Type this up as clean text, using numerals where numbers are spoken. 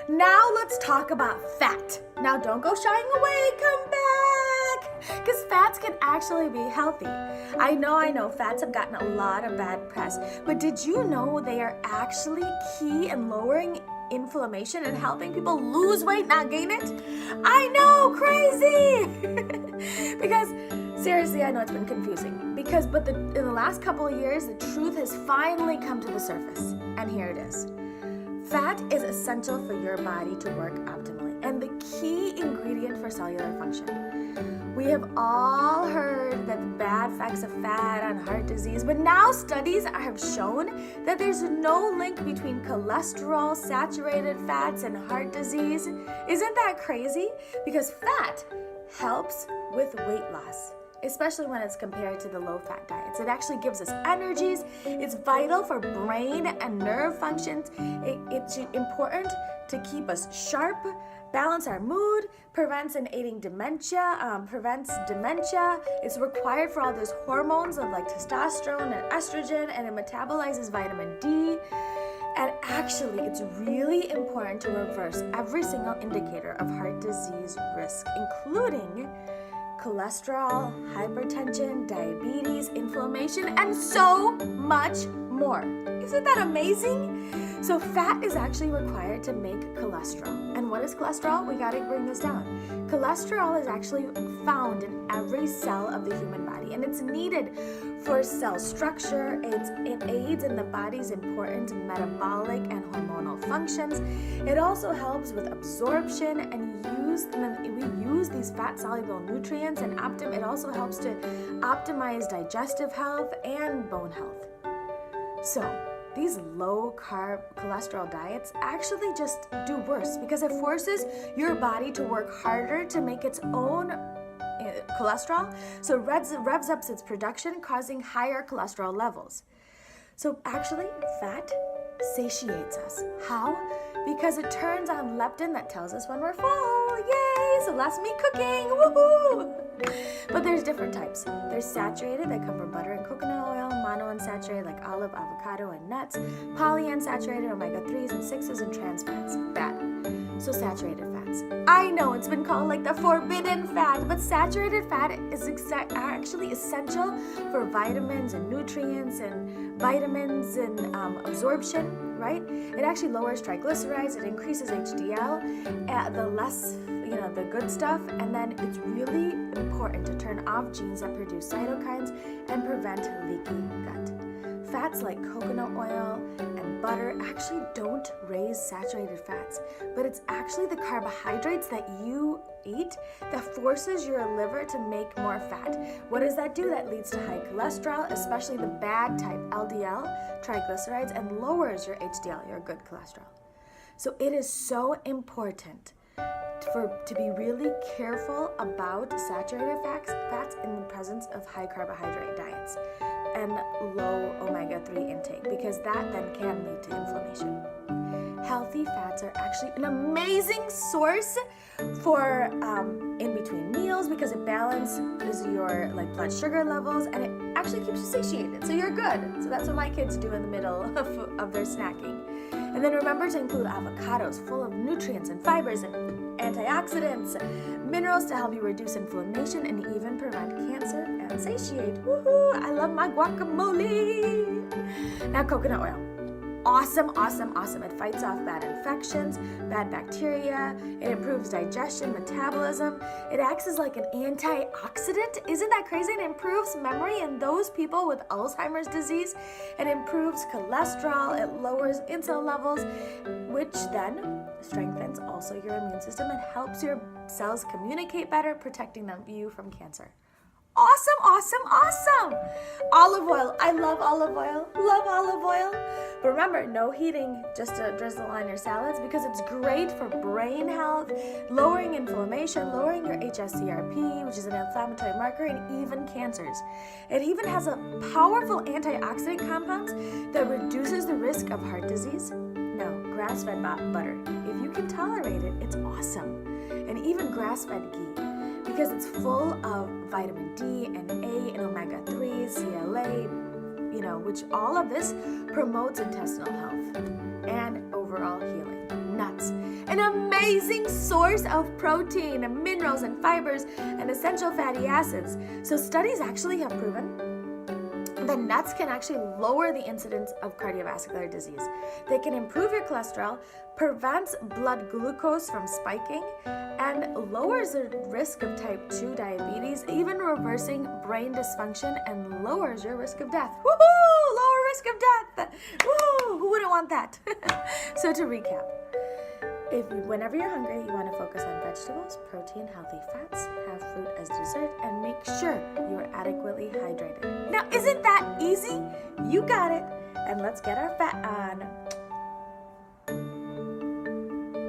Now let's talk about fat. Now don't go shying away, come back, because fats can actually be healthy. I know, fats have gotten a lot of bad press, but did you know they are actually key in lowering inflammation and helping people lose weight, not gain it? I know, crazy! Because seriously, I know it's been confusing. But in the last couple of years, the truth has finally come to the surface, and here it is. Fat is essential for your body to work optimally and the key ingredient for cellular function. We have all heard that the bad effects of fat on heart disease, but now studies have shown that there's no link between cholesterol, saturated fats, and heart disease. Isn't that crazy? Because fat helps with weight loss, especially when it's compared to the low-fat diets. It actually gives us energies. It's vital for brain and nerve functions. It's important to keep us sharp, balance our mood, prevents and aiding dementia, prevents dementia. It's required for all those hormones of like testosterone and estrogen, and it metabolizes vitamin D. And actually, it's really important to reverse every single indicator of heart disease risk, including cholesterol, hypertension, diabetes, inflammation, and so much more. Isn't that amazing? So fat is actually required to make cholesterol. And what is cholesterol? We got to bring this down. Cholesterol is actually found in every cell of the human body, and it's needed for cell structure. It aids in the body's important metabolic and hormonal functions. It also helps with absorption, and we use these fat-soluble nutrients, and it also helps to optimize digestive health and bone health. So these low-carb cholesterol diets actually just do worse because it forces your body to work harder to make its own cholesterol, so revs up its production, causing higher cholesterol levels. So actually, fat satiates us. How? Because it turns on leptin that tells us when we're full. Yay! So less meat cooking. Woohoo! But there's different types. There's saturated that come from butter and coconut oil, monounsaturated like olive, avocado, and nuts, polyunsaturated omega-3s and 6s, and trans fats. Bad. So saturated fats. I know it's been called like the forbidden fat, but saturated fat is actually essential for vitamins and nutrients and vitamins and absorption, right? It actually lowers triglycerides, it increases HDL, the good stuff, and then it's really important to turn off genes that produce cytokines and prevent leaky gut. Fats like coconut oil and butter actually don't raise saturated fats, but it's actually the carbohydrates that you eat that forces your liver to make more fat. What does that do? That leads to high cholesterol, especially the bad type LDL, triglycerides, and lowers your HDL, your good cholesterol. So it is so important to be really careful about saturated fats in the presence of high carbohydrate diets and low omega-3 intake, because that then can lead to inflammation. Healthy fats are actually an amazing source for in between meals because it balances your blood sugar levels, and it actually keeps you satiated, so you're good. So that's what my kids do in the middle of their snacking. And then remember to include avocados, full of nutrients and fibers and antioxidants, minerals to help you reduce inflammation and even prevent cancer and satiate. Woohoo! I love my guacamole. Now, coconut oil. Awesome. It fights off bad infections, bad bacteria. It improves digestion, metabolism. It acts as like an antioxidant. Isn't that crazy? It improves memory in those people with Alzheimer's disease. It improves cholesterol. It lowers insulin levels, which then strengthens also your immune system and helps your cells communicate better, protecting you from cancer. Awesome. Olive oil. I love olive oil. Love olive oil. But remember, no heating, just to drizzle on your salads, because it's great for brain health, lowering inflammation, lowering your HSCRP, which is an inflammatory marker, and even cancers. It even has a powerful antioxidant compounds that reduces the risk of heart disease. Now, grass-fed butter. If you can tolerate it, it's awesome. And even grass-fed ghee, because it's full of vitamin D and A and omega-3, CLA, which all of this promotes intestinal health and overall healing. Nuts. And an amazing source of protein and minerals and fibers and essential fatty acids. So studies actually have proven that nuts can actually lower the incidence of cardiovascular disease. They can improve your cholesterol, prevents blood glucose from spiking, and lowers the risk of type 2 diabetes, even reversing brain dysfunction and lowers your risk of death. Woohoo! Lower risk of death! Woo! Who wouldn't want that? So to recap, whenever you're hungry, you want to focus on vegetables, protein, healthy fats, have fruit as dessert, and make sure you're adequately hydrated. Now, isn't that easy? You got it. And let's get our fat on.